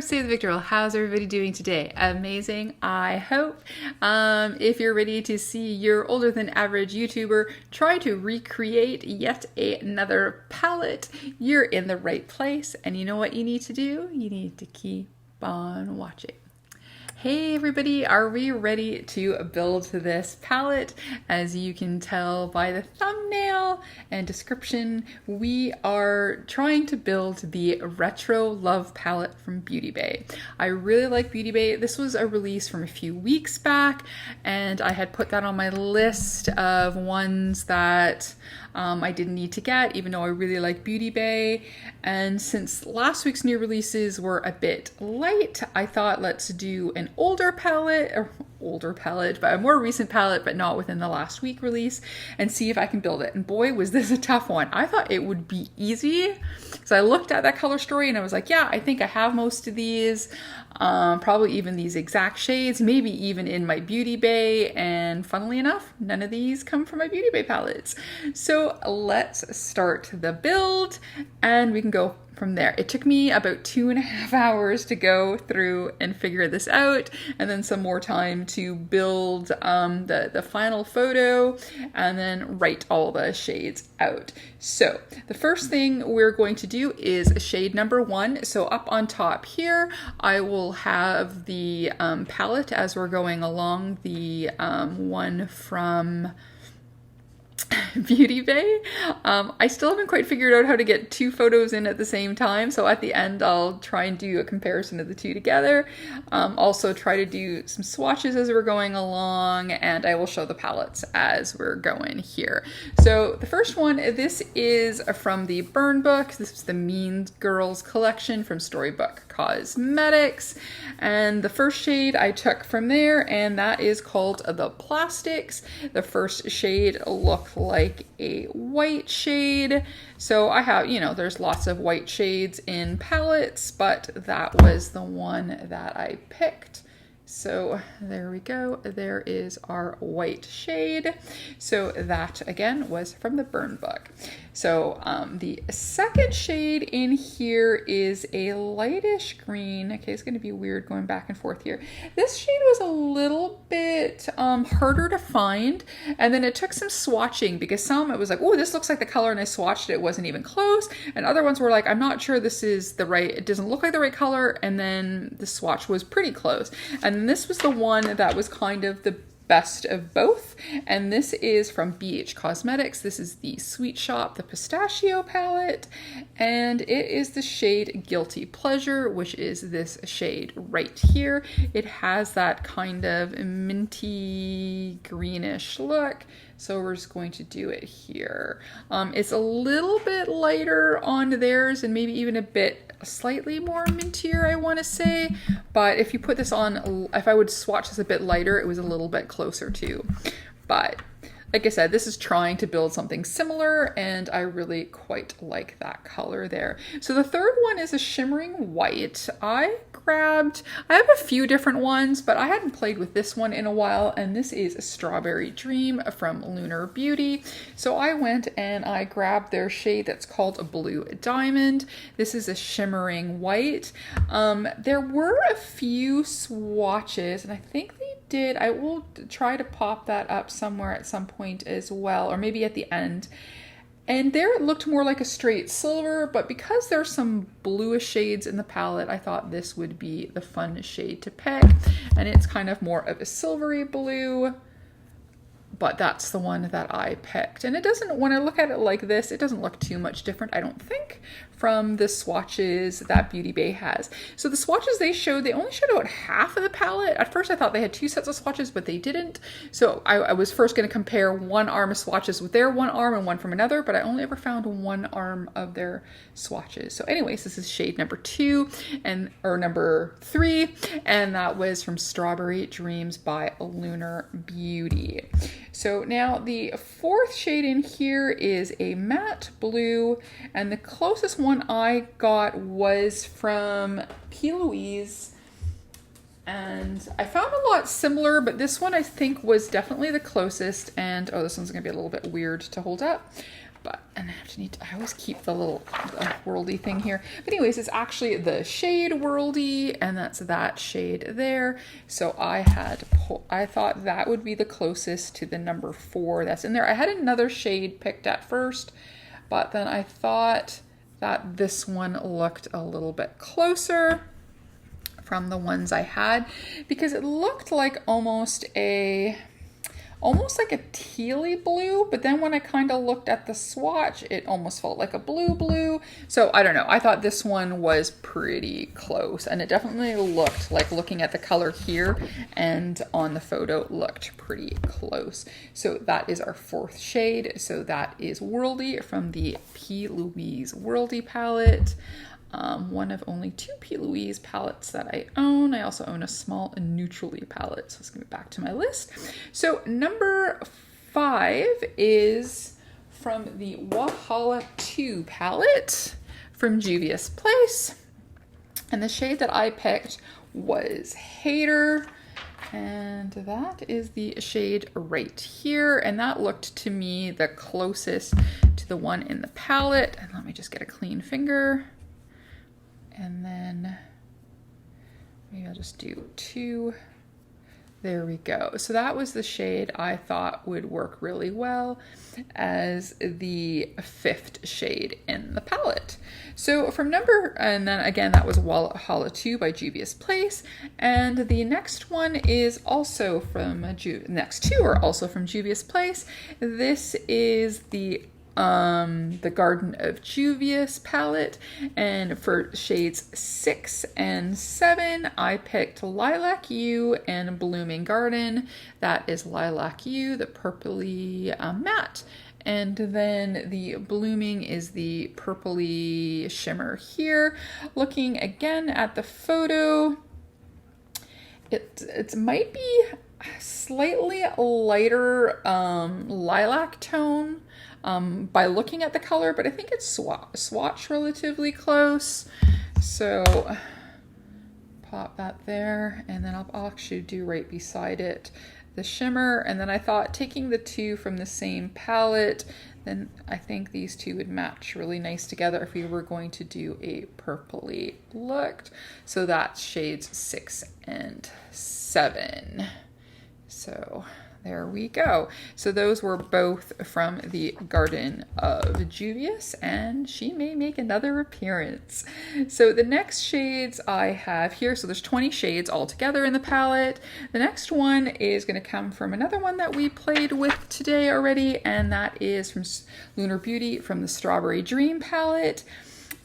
subscribers, Save the Victor. How's everybody doing today? Amazing, I hope. If you're ready to see your older than average YouTuber try to recreate yet another palette, you're in the right place. And you know what you need to do? You need to keep on watching. Hey everybody, are we ready to build this palette? As you can tell by the thumbnail and description, we are trying to build the Retro Love palette from Beauty Bay. I really like Beauty Bay. This was a release from a few weeks back, and I had put that on my list of ones that I didn't need to get, even though I really like Beauty Bay. And since last week's new releases were a bit light, I thought let's do an older palette, but a more recent palette, but not within the last week release, and see if I can build it. And boy, was this a tough one. I thought it would be easy. So I looked at that color story and I was like, yeah, I think I have most of these, probably even these exact shades, maybe even in my Beauty Bay. And funnily enough, none of these come from my Beauty Bay palettes. So let's start the build and we can go from there. It took me about 2.5 hours to go through and figure this out, and then some more time to build the final photo and then write all the shades out. So the first thing we're going to do is shade number 1. So up on top here, I will have the palette as we're going along, the one from Beauty Bay. I still haven't quite figured out how to get 2 photos in at the same time, so at the end I'll try and do a comparison of the 2 together. Also try to do some swatches as we're going along, and I will show the palettes as we're going here. So the first one, this is from the Burn Book. This is the Mean Girls collection from Storybook Cosmetics, and the first shade I took from there, and that is called the Plastics. The first shade looked like a white shade. So I have, you know, there's lots of white shades in palettes, but that was the one that I picked. So there we go. There is our white shade. So that again was from the Burn Book. So the second shade in here is a lightish green. Okay, it's going to be weird going back and forth here. This shade was a little bit harder to find, and then it took some swatching because some it was like, oh, this looks like the color, and I swatched it, it wasn't even close, and other ones were like, I'm not sure this is the right, it doesn't look like the right color, and then the swatch was pretty close. And this was the one that was kind of the best of both, and this is from BH Cosmetics. This is the Sweet Shop, the Pistachio palette, and it is the shade Guilty Pleasure, which is this shade right here. It has that kind of minty greenish look, so we're just going to do it here. It's a little bit lighter on theirs and maybe even a bit slightly more mintier, I want to say, but if you put this on, if I would swatch this a bit lighter, it was a little bit closer too. But like I said, this is trying to build something similar, and I really quite like that color there. So the third one is a shimmering white. I have a few different ones, but I hadn't played with this one in a while, and this is a Strawberry Dream from Lunar Beauty. So I went and I grabbed their shade that's called a Blue Diamond. This is a shimmering white. There were a few swatches, and I think they did. I will try to pop that up somewhere at some point as well, or maybe at the end. And there it looked more like a straight silver, but because there's some bluish shades in the palette, I thought this would be the fun shade to pick. And it's kind of more of a silvery blue, but that's the one that I picked. And it doesn't, when I look at it like this, it doesn't look too much different, I don't think, from the swatches that Beauty Bay has. So the swatches they showed, they only showed about half of the palette. At first I thought they had 2 sets of swatches, but they didn't. So I was first going to compare one arm of swatches with their one arm and one from another, but I only ever found one arm of their swatches. So anyways, this is shade number 2 or number 3, and that was from Strawberry Dreams by Lunar Beauty. So now the fourth shade in here is a matte blue, and the closest one I got was from Louise, and I found a lot similar, but this one I think was definitely the closest. And oh, this one's gonna be a little bit weird to hold up. But, and I always keep the little Worldie thing here. But anyways, it's actually the shade Worldie, and that's that shade there. So I thought that would be the closest to the number 4 that's in there. I had another shade picked at first, but then I thought that this one looked a little bit closer from the ones I had, because it looked like almost like a tealy blue, but then when I kind of looked at the swatch, it almost felt like a blue. So I don't know. I thought this one was pretty close, and it definitely looked like, looking at the color here and on the photo, looked pretty close. So that is our 4th shade. So that is Worldie from the P. Louise Worldie palette. One of only 2 P. Louise palettes that I own. I also own a small neutrally palette. So let's go back to my list. So number 5 is from the Wahalla 2 palette from Juvias Place. And the shade that I picked was Hater. And that is the shade right here. And that looked to me the closest to the one in the palette. And let me just get a clean finger. And then maybe I'll just do 2. There we go. So that was the shade I thought would work really well as the 5th shade in the palette. So and then again, that was Wahalla 2 by Juvias Place. And the next one is also from, next 2 are also from Juvias Place. This is the Garden of Juvias palette, and for shades 6 and 7 I picked Lilac U and Blooming Garden. That is Lilac U, the purpley matte, and then the Blooming is the purpley shimmer here. Looking again at the photo, it might be slightly lighter lilac tone by looking at the color, but I think it's swatched relatively close. So pop that there, and then I'll actually do right beside it the shimmer. And then I thought, taking the 2 from the same palette, then I think these 2 would match really nice together if we were going to do a purpley look. So that's shades 6 and 7. So there we go. So those were both from the Garden of Juvias, and she may make another appearance. So the next shades I have here, so there's 20 shades altogether in the palette. The next one is going to come from another one that we played with today already, and that is from Lunar Beauty from the Strawberry Dream palette.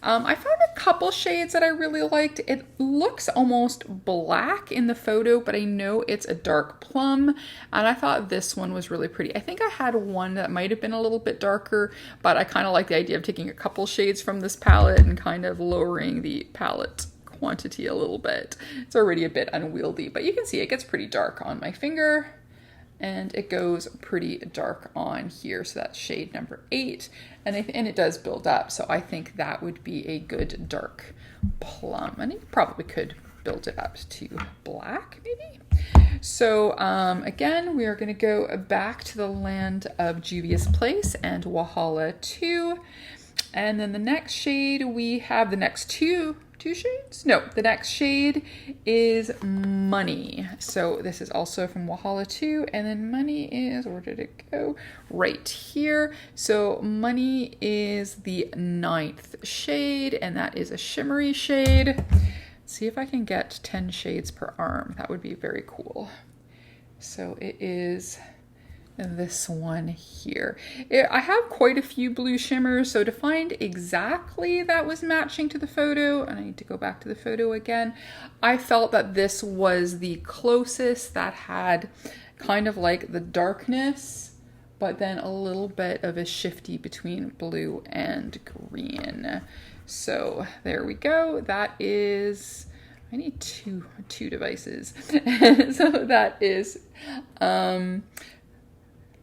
I found a couple shades that I really liked. It looks almost black in the photo, but I know it's a dark plum, and I thought this one was really pretty. I think I had one that might have been a little bit darker, but I kind of like the idea of taking a couple shades from this palette and kind of lowering the palette quantity a little bit. It's already a bit unwieldy, but you can see it gets pretty dark on my finger. And it goes pretty dark on here, so that's shade number 8, and it does build up, so I think that would be a good dark plum, and you probably could build it up to black maybe. So again, we are going to go back to the land of Juvias Place and Wahalla 2, and then the next shade we have the next two shades? No, the next shade is Money. So this is also from Wahalla 2, and then Money is, where did it go? Right here. So Money is the 9th shade, and that is a shimmery shade. Let's see if I can get 10 shades per arm. That would be very cool. So it is this one here. I have quite a few blue shimmers, so to find exactly that was matching to the photo, and I need to go back to the photo again, I felt that this was the closest that had kind of like the darkness, but then a little bit of a shifty between blue and green. So there we go. That is, I need two devices. So that is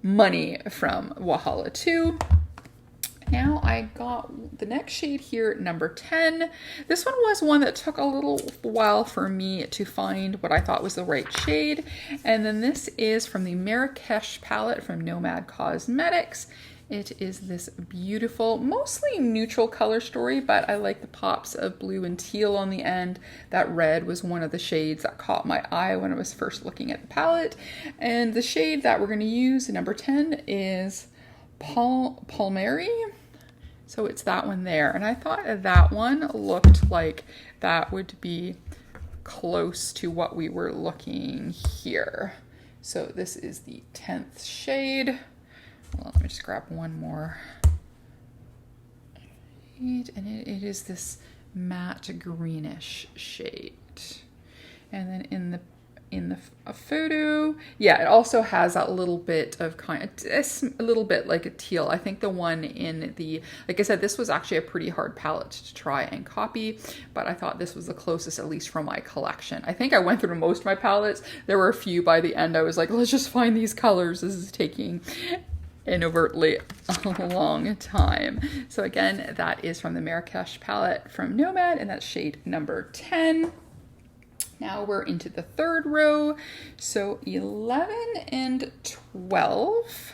Money from Wahalla 2. Now I got the next shade here, number 10. This one was one that took a little while for me to find what I thought was the right shade. And then this is from the Marakesh palette from Nomad Cosmetics. It is this beautiful, mostly neutral color story, but I like the pops of blue and teal on the end. That red was one of the shades that caught my eye when I was first looking at the palette. And the shade that we're going to use, number 10, is Palmeraire. So it's that one there. And I thought that one looked like that would be close to what we were looking here. So this is the 10th shade. Well, let me just grab one more. And it is this matte greenish shade. And then in the photo, yeah, it also has that little bit of a little bit like a teal. I think the one in the, like I said, this was actually a pretty hard palette to try and copy, but I thought this was the closest, at least from my collection. I think I went through most of my palettes. There were a few by the end I was like, let's just find these colors. This is taking an overtly a long time. So again, that is from the Marakesh palette from Nomad, and that's shade number 10. Now we're into the third row. So 11 and 12.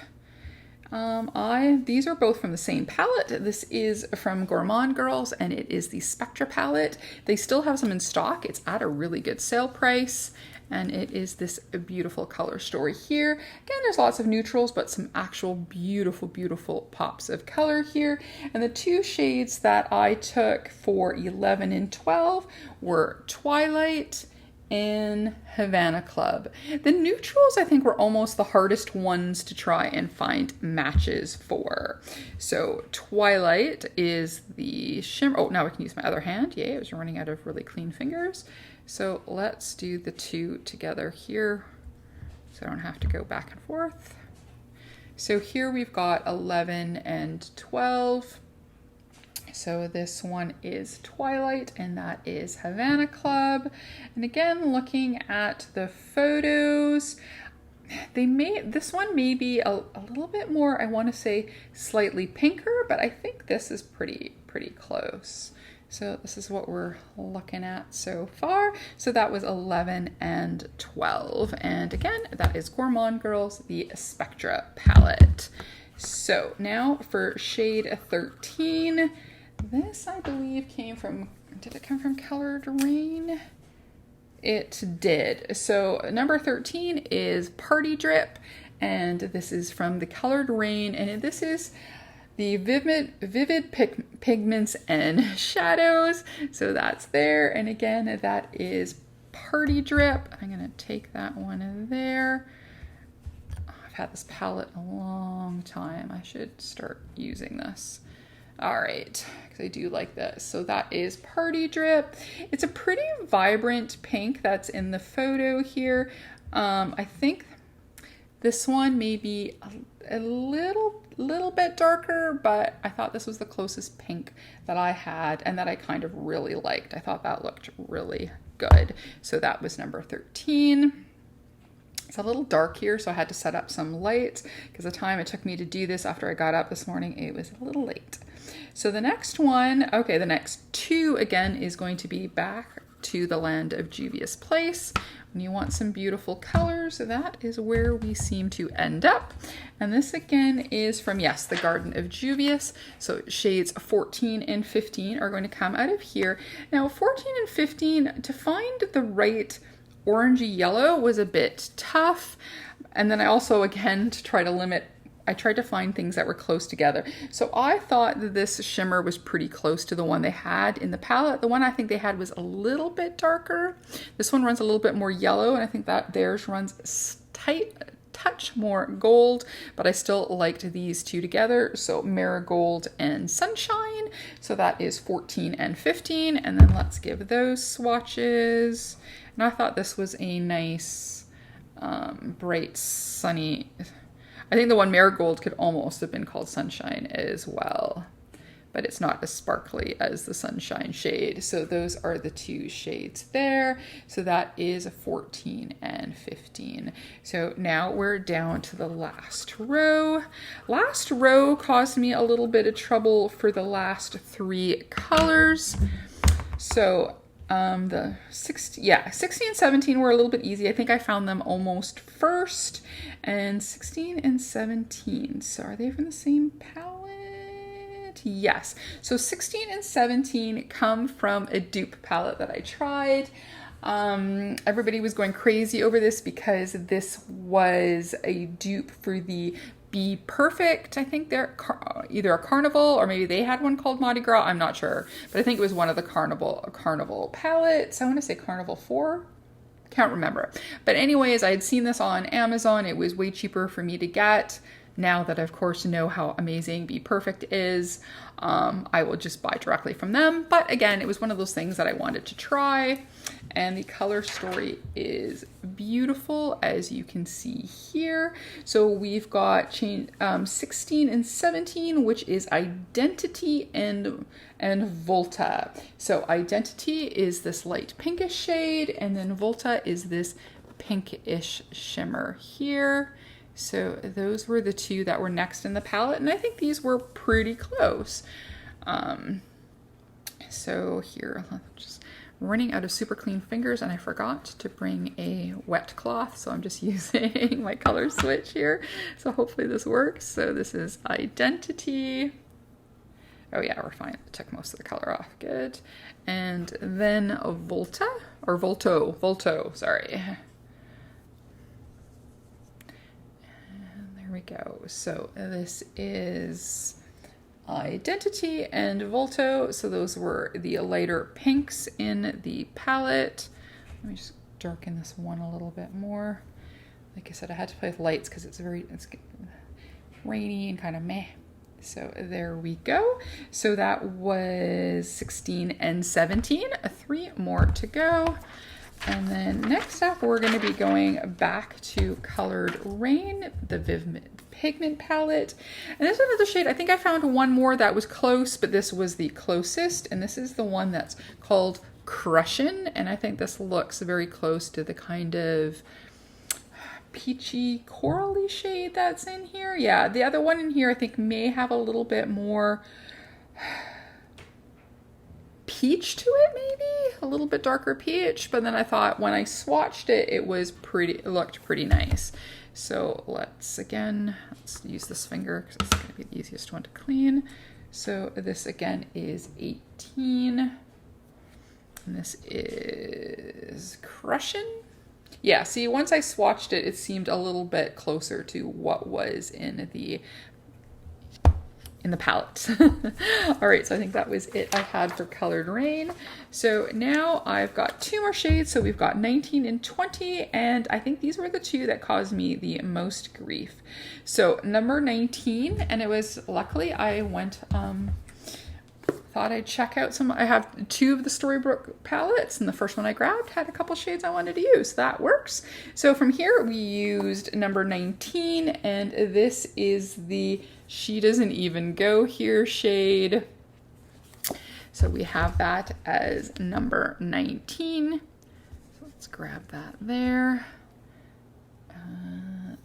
These are both from the same palette. This is from Gourmande Girls, and it is the Spectra palette. They still have some in stock. It's at a really good sale price. And it is this beautiful color story here. Again, there's lots of neutrals, but some actual beautiful, beautiful pops of color here. And the two shades that I took for 11 and 12 were Twilight and Havana Club. The neutrals, I think, were almost the hardest ones to try and find matches for. So Twilight is the shimmer. Oh, now I can use my other hand. Yay, I was running out of really clean fingers. So let's do the two together here so I don't have to go back and forth. So here we've got 11 and 12. So this one is Twilight and that is Havana Club. And again, looking at the photos, this one may be a little bit more, I want to say slightly pinker, but I think this is pretty close. So this is what we're looking at so far. So that was 11 and 12. And again, that is Gourmande Girls, the Spectra palette. So now for shade 13. This, I believe, came from, did it come from Coloured Raine? It did. So number 13 is Party Drip. And this is from the Coloured Raine. And this is the vivid pigments and shadows. So that's there. And again, that is Party Drip. I'm going to take that one in there. I've had this palette a long time. I should start using this. All right, because I do like this. So that is Party Drip. It's a pretty vibrant pink that's in the photo here. I think this one may be a little bit darker, but I thought this was the closest pink that I had and that I kind of really liked. I thought that looked really good. So that was number 13. It's a little dark here, so I had to set up some lights because the time it took me to do this after I got up this morning, it was a little late. So the next one, okay, the next two again is going to be back to the land of Juvias Place. When you want some beautiful colors, that is where we seem to end up. And this again is from, yes, the Garden of Juvias. So shades 14 and 15 are going to come out of here. Now 14 and 15, to find the right orangey yellow was a bit tough. And then I also, again, to try to limit, I tried to find things that were close together. So I thought that this shimmer was pretty close to the one they had in the palette. The one I think they had was a little bit darker. This one runs a little bit more yellow, and I think that theirs runs touch more gold, but I still liked these two together. So Marigold and Sunshine. So that is 14 and 15. And then let's give those swatches. And I thought this was a nice, bright, sunny, I think the one Marigold could almost have been called Sunshine as well, but it's not as sparkly as the Sunshine shade. So those are the two shades there. So that is 14 and 15. So now we're down to the last row. Last row caused me a little bit of trouble for the last three colors. So The 16 and 17 were a little bit easy. I think I found them almost first. And 16 and 17. So are they from the same palette? Yes. So 16 and 17 come from a dupe palette that I tried. Everybody was going crazy over this because this was a dupe for the Be Perfect. I think they're either a carnival or maybe they had one called Mardi Gras. I'm not sure, but I think it was one of the carnival palettes. I want to say Carnival 4. Can't remember. But anyways, I had seen this on Amazon. It was way cheaper for me to get. Now that I, of course, know how amazing Be Perfect is, I will just buy directly from them. But again, it was one of those things that I wanted to try. And the color story is beautiful, as you can see here. So we've got 16 and 17, which is Identity and Volta. So Identity is this light pinkish shade, and then Volta is this pinkish shimmer here. So those were the two that were next in the palette, and I think these were pretty close. So here, just running out of super clean fingers, and I forgot to bring a wet cloth, so I'm just using my color switch here. So hopefully this works. So this is Identity. Oh yeah, we're fine. I took most of the color off. Good. And then Volto, sorry. There we go. So this is Identity and Volto. So those were the lighter pinks in the palette. Let me just darken this one a little bit more. Like I said, I had to play with lights because it's rainy and kind of meh. So there we go. So that was 16 and 17. 3 more to go. And then next up, we're going to be going back to Coloured Raine, the Vivid Pigment palette. And this is another shade. I think I found one more that was close, but this was the closest. And this is the one that's called Crushin. And I think this looks very close to the kind of peachy corally shade that's in here. Yeah, the other one in here I think may have a little bit more peach to it, maybe a little bit darker peach, but then I thought when I swatched it, it looked pretty nice. So let's use this finger because it's going to be the easiest one to clean. So this again is 18, and this is Crushin. Yeah, see, once I swatched it, it seemed a little bit closer to what was in the palette. All right, so I think that was it I had for Coloured Raine. So now I've got 2 more shades. So we've got 19 and 20, and I think these were the 2 that caused me the most grief. So number 19, and it was, luckily I went, thought I'd check out some. I have 2 of the Storybook palettes, and the first one I grabbed had a couple shades I wanted to use. That works. So from here we used number 19, and this is the She Doesn't Even Go Here shade. So we have that as number 19. So let's grab that there. Like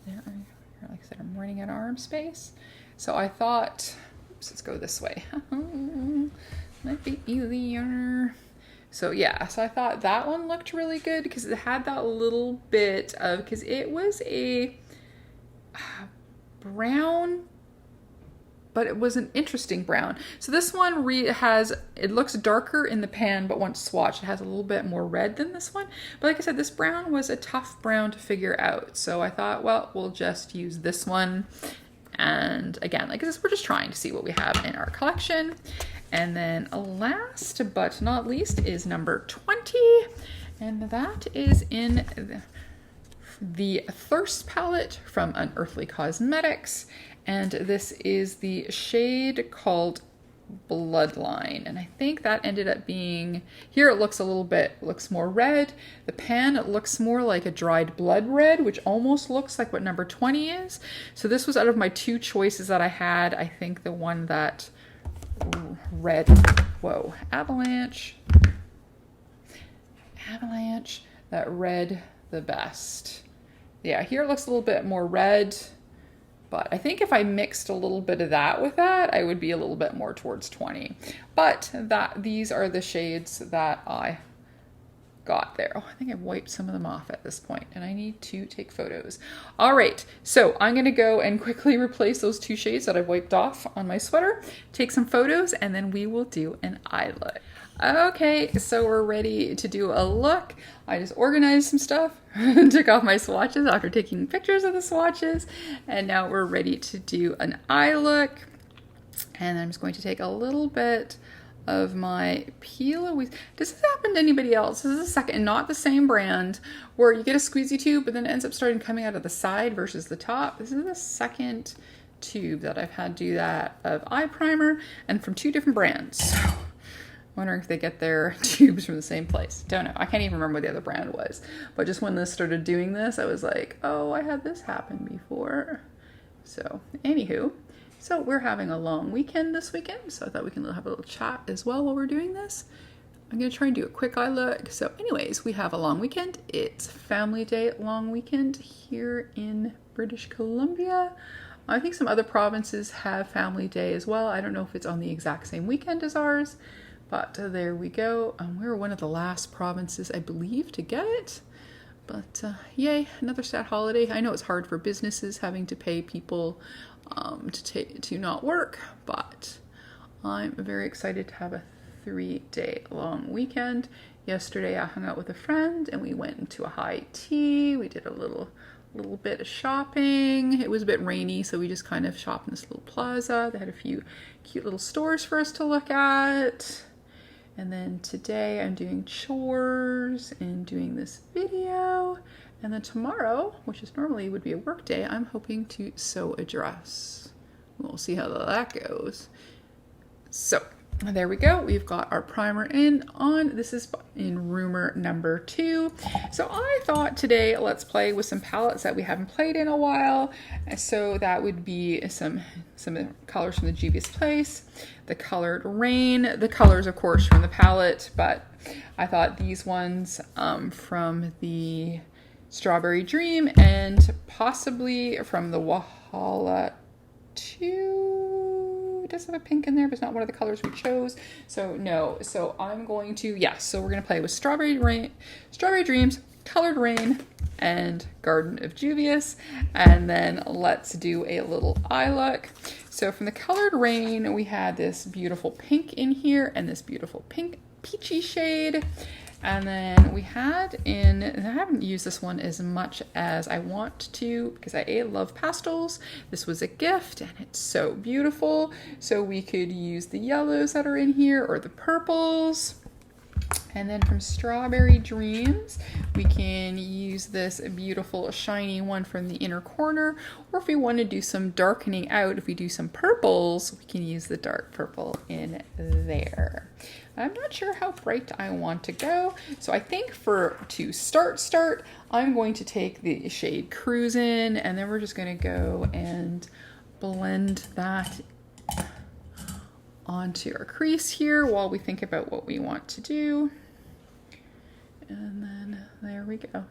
I said, I'm running out of arm space. So I thought, let's go this way. Might be easier. So yeah, so I thought that one looked really good because it had that little bit of, because it was a brown, but it was an interesting brown. So this one it looks darker in the pan, but once swatched, it has a little bit more red than this one. But like I said, this brown was a tough brown to figure out. So I thought, well, we'll just use this one. And again, like this, we're just trying to see what we have in our collection. And then last but not least is number 20. And that is in the Thirst palette from Unearthly Cosmetics. And this is the shade called Bloodline. And I think that ended up being, here it looks looks more red. The pan, it looks more like a dried blood red, which almost looks like what number 20 is. So this was out of my 2 choices that I had. I think the one that Avalanche, that red the best. Yeah, here it looks a little bit more red. But I think if I mixed a little bit of that with that, I would be a little bit more towards 20. But these are the shades that I got there. Oh, I think I've wiped some of them off at this point, and I need to take photos. All right, so I'm gonna go and quickly replace those 2 shades that I've wiped off on my sweater, take some photos, and then we will do an eye look. Okay, so we're ready to do a look. I just organized some stuff, took off my swatches after taking pictures of the swatches, and now we're ready to do an eye look. And I'm just going to take a little bit of my Louise. Does this happen to anybody else? This is a second, not the same brand, where you get a squeezy tube, but then it ends up starting coming out of the side versus the top. This is the second tube that I've had do that of eye primer, and from 2 different brands. So, wondering if they get their tubes from the same place. Don't know. I can't even remember what the other brand was. But just when this started doing this, I was like, oh, I had this happen before. So, anywho. So we're having a long weekend this weekend, so I thought we can have a little chat as well while we're doing this. I'm gonna try and do a quick eye look. So anyways, we have a long weekend. It's Family Day long weekend here in British Columbia. I think some other provinces have Family Day as well. I don't know if it's on the exact same weekend as ours, but there we go. We were one of the last provinces, I believe, to get it. But yay, another sad holiday. I know it's hard for businesses having to pay people to not work, but I'm very excited to have a 3-day long weekend. Yesterday I hung out with a friend and we went into a high tea. We did a little bit of shopping. It was a bit rainy, so we just kind of shopped in this little plaza. They had a few cute little stores for us to look at. And then today I'm doing chores and doing this video. And then tomorrow, which is normally would be a work day, I'm hoping to sew a dress. We'll see how that goes. So there we go. We've got our primer on. This is in rumor number 2. So I thought today let's play with some palettes that we haven't played in a while. So that would be some colors from the Juvias place, the Coloured Raine, the colors of course from the palette, but I thought these ones from the Strawberry Dream and possibly from the Wahalla 2. It does have a pink in there, but it's not one of the colors we chose. So no, so I'm going to, yes, so we're going to play with Strawberry Dreams, Coloured Raine, and Garden of Juvias. And then let's do a little eye look. So from the Coloured Raine, we had this beautiful pink in here and this beautiful pink peachy shade. And then we had and I haven't used this one as much as I want to because I love pastels. This was a gift and it's so beautiful. So we could use the yellows that are in here or the purples. And then from Strawberry Dreams, we can use this beautiful shiny one from the inner corner. Or if we want to do some darkening out, if we do some purples, we can use the dark purple in there. I'm not sure how bright I want to go. So I think to start, I'm going to take the shade Cruisin' and then we're just going to go and blend that onto our crease here while we think about what we want to do. And then there we go.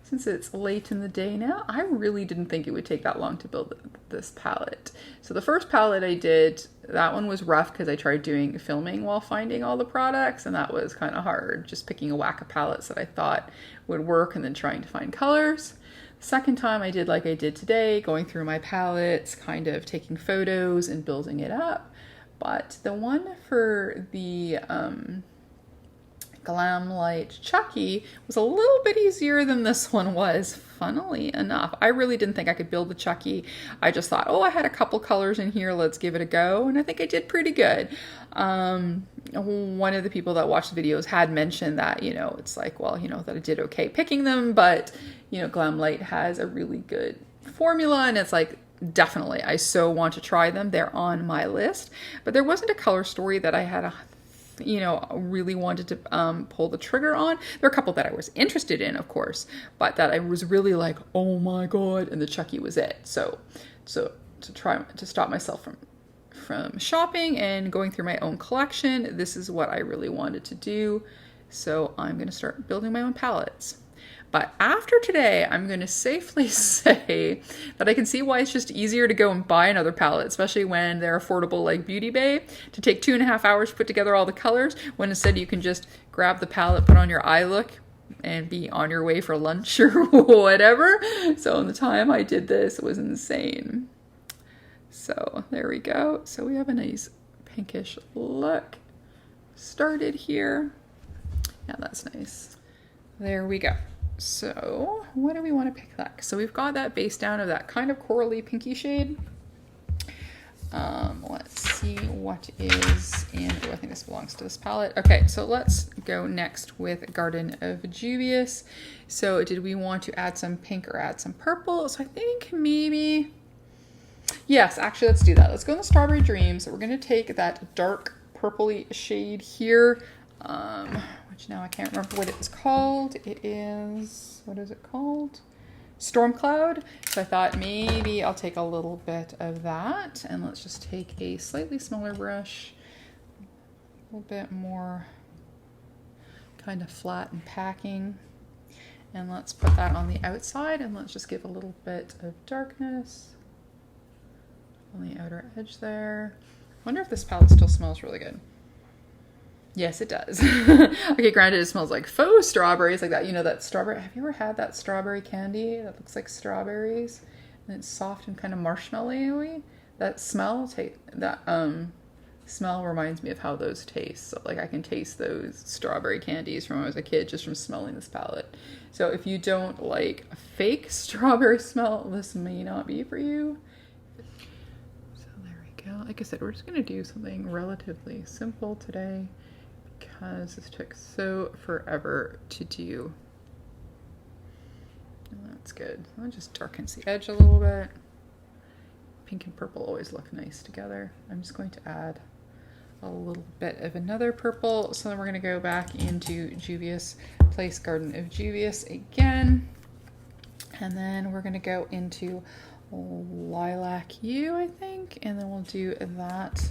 Since it's late in the day now, I really didn't think it would take that long to build this palette. So the first palette I did, that one was rough because I tried doing filming while finding all the products and that was kind of hard, just picking a whack of palettes that I thought would work and then trying to find colors. Second time I did like I did today, going through my palettes, kind of taking photos and building it up. But the one for the Glam Light Chucky was a little bit easier than this one was, funnily enough. I really didn't think I could build the Chucky. I just thought, oh, I had a couple colors in here, let's give it a go. And I think I did pretty good. One of the people that watched the videos had mentioned that, you know, it's like, well, you know, that I did okay picking them, but, you know, Glam Light has a really good formula and it's like, definitely, I so want to try them. They're on my list, but there wasn't a color story that I had really wanted to pull the trigger on. There are a couple that I was interested in, of course, but that I was really like, oh my god, and the Chucky was it. So to try to stop myself from shopping and going through my own collection, this is what I really wanted to do. So I'm going to start building my own palettes. But after today, I'm going to safely say that I can see why it's just easier to go and buy another palette, especially when they're affordable like Beauty Bay, to take 2.5 hours to put together all the colors, when instead you can just grab the palette, put on your eye look, and be on your way for lunch or whatever. So in the time I did this, it was insane. So there we go. So we have a nice pinkish look started here. Yeah, that's nice. There we go. So what do we want to pick that? So we've got that base down of that kind of corally pinky shade. Let's see what is in, oh, I think this belongs to this palette. Okay, so let's go next with Garden of Juvias. So did we want to add some pink or add some purple? So I think maybe, yes, actually let's do that. Let's go in the Strawberry Dreams. So we're going to take that dark purpley shade here, which now I can't remember what it was called. It is, what is it called? Storm Cloud. So I thought maybe I'll take a little bit of that, and let's just take a slightly smaller brush, a little bit more kind of flat and packing, and let's put that on the outside, and let's just give a little bit of darkness on the outer edge there. I wonder if this palette still smells really good. Yes, it does. Okay, granted, it smells like faux strawberries, like that. You know, that strawberry. Have you ever had that strawberry candy that looks like strawberries and it's soft and kind of marshmallowy? That smell, smell reminds me of how those taste. So, like, I can taste those strawberry candies from when I was a kid just from smelling this palette. So, if you don't like a fake strawberry smell, this may not be for you. So there we go. Like I said, we're just gonna do something relatively simple today, because this took so forever to do. And that's good. That just darkens the edge a little bit. Pink and purple always look nice together. I'm just going to add a little bit of another purple. So then we're going to go back into Juvias, place Garden of Juvias again. And then we're going to go into Lilac Hue, I think. And then we'll do that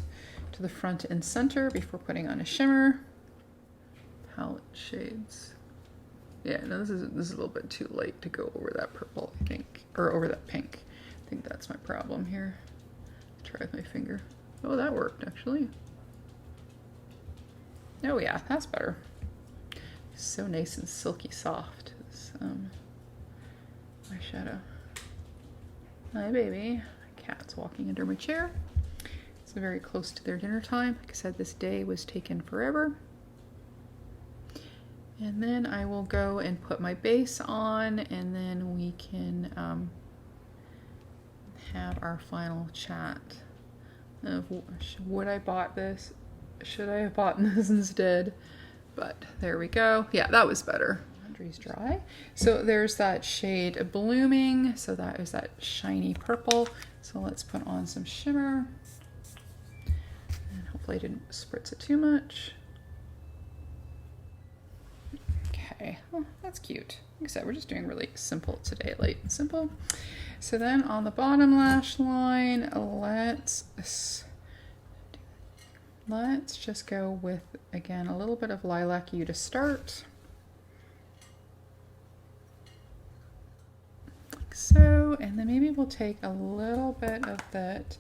to the front and center before putting on a shimmer. Palette shades. Yeah, no, this is a little bit too light to go over that purple, I think, or over that pink. I think that's my problem here. Try with my finger. Oh, that worked actually. Oh yeah, that's better. So nice and silky soft. This eyeshadow. Hi baby. My cat's walking under my chair. It's very close to their dinner time. Like I said, this day was taken forever. And then I will go and put my base on, and then we can have our final chat of would I bought this? Should I have bought this instead? But there we go. Yeah, that was better. Laundry's dry. So there's that shade Blooming. So that is that shiny purple. So let's put on some shimmer. And hopefully I didn't spritz it too much. Okay, well, that's cute. Like I said, we're just doing really simple today, light and simple. So then on the bottom lash line, let's just go with, again, a little bit of Lilac Hue to start. Like so, and then maybe we'll take a little bit of that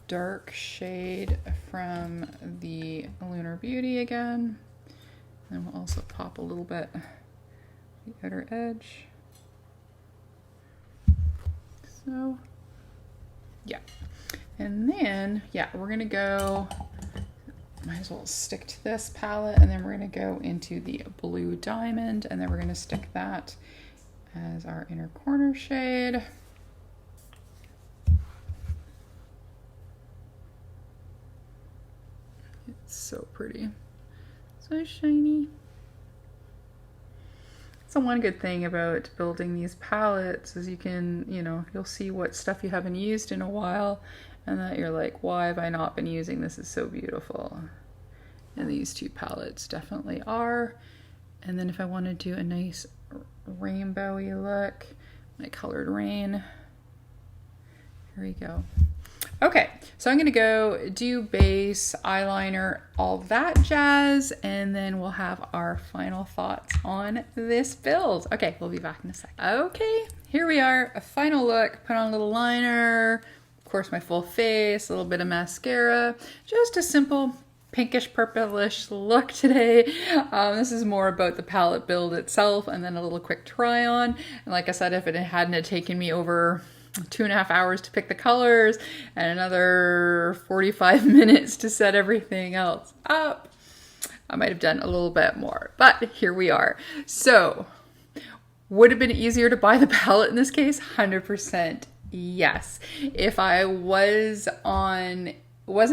dark shade from the Lunar Beauty again. And we'll also pop a little bit the outer edge. So, yeah. And then, yeah, we're gonna go, might as well stick to this palette, and then we're gonna go into the Blue Diamond, and then we're gonna stick that as our inner corner shade. It's so pretty. So shiny. So one good thing about building these palettes is you can, you know, you'll see what stuff you haven't used in a while, and that you're like, why have I not been using this? Is so beautiful. And these two palettes definitely are. And then if I want to do a nice rainbowy look, my Coloured Raine. Here we go. Okay, so I'm gonna go do base, eyeliner, all that jazz, and then we'll have our final thoughts on this build. Okay, we'll be back in a sec. Okay, here we are, a final look. Put on a little liner, of course my full face, a little bit of mascara, just a simple pinkish purplish look today. This is more about the palette build itself and then a little quick try on. And like I said, if it hadn't taken me over 2.5 hours to pick the colors and another 45 minutes to set everything else up, I might have done a little bit more, but here we are. So would it have been easier to buy the palette in this case? 100% yes. If I wasn't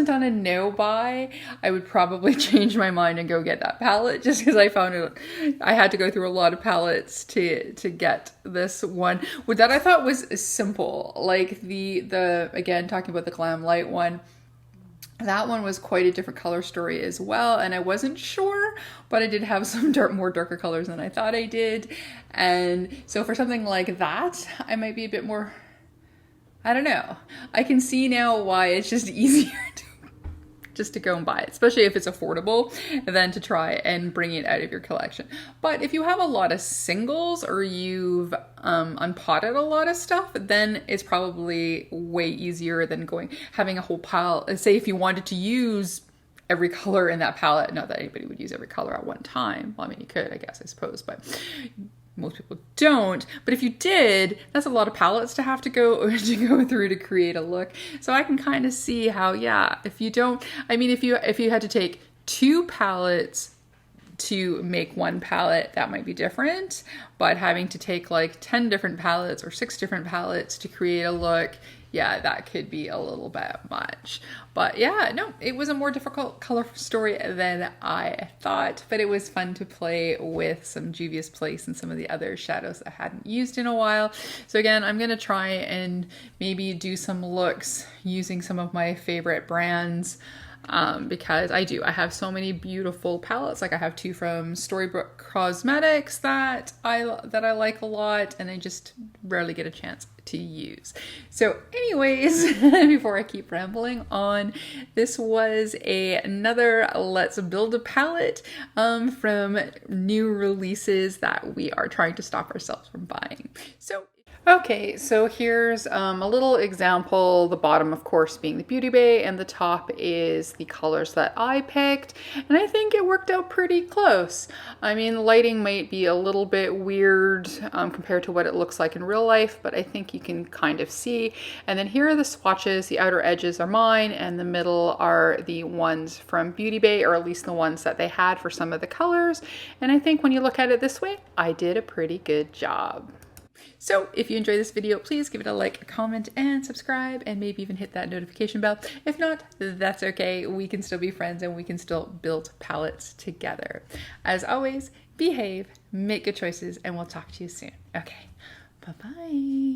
on a no buy, I would probably change my mind and go get that palette, just because I found it, I had to go through a lot of palettes to get this one, which that I thought was simple. Like the again, talking about the Glam Light one, that one was quite a different color story as well, and I wasn't sure, but I did have some more darker colors than I thought I did. And so for something like that, I might be a bit more, I don't know. I can see now why it's just easier to go and buy it, especially if it's affordable, than to try and bring it out of your collection. But if you have a lot of singles or you've unpotted a lot of stuff, then it's probably way easier than having a whole pile. Say if you wanted to use every color in that palette, not that anybody would use every color at one time. Well, I mean, you could, I guess, I suppose, but most people don't. But if you did, that's a lot of palettes to have to go through to create a look. So I can kind of see how, yeah, if you don't, I mean, if you had to take 2 palettes to make one palette, that might be different. But having to take like 10 different palettes or 6 different palettes to create a look, yeah, that could be a little bit much. But yeah, no, it was a more difficult color story than I thought, but it was fun to play with some Juvias Place and some of the other shadows I hadn't used in a while. So again, I'm gonna try and maybe do some looks using some of my favorite brands, because I have so many beautiful palettes. Like I have 2 from Storybook Cosmetics that I like a lot, and I just rarely get a chance to use. So anyways, before I keep rambling on, this was another Let's Build a Palette from new releases that we are trying to stop ourselves from buying. So okay, so here's a little example, the bottom of course being the Beauty Bay and the top is the colors that I picked, and I think it worked out pretty close. I mean, the lighting might be a little bit weird compared to what it looks like in real life, but I think you can kind of see. And then here are the swatches. The outer edges are mine and the middle are the ones from Beauty Bay, or at least the ones that they had for some of the colors. And I think when you look at it this way, I did a pretty good job. So if you enjoyed this video, please give it a like, a comment, and subscribe, and maybe even hit that notification bell. If not, that's okay. We can still be friends and we can still build palettes together. As always, behave, make good choices, and we'll talk to you soon. Okay, bye-bye.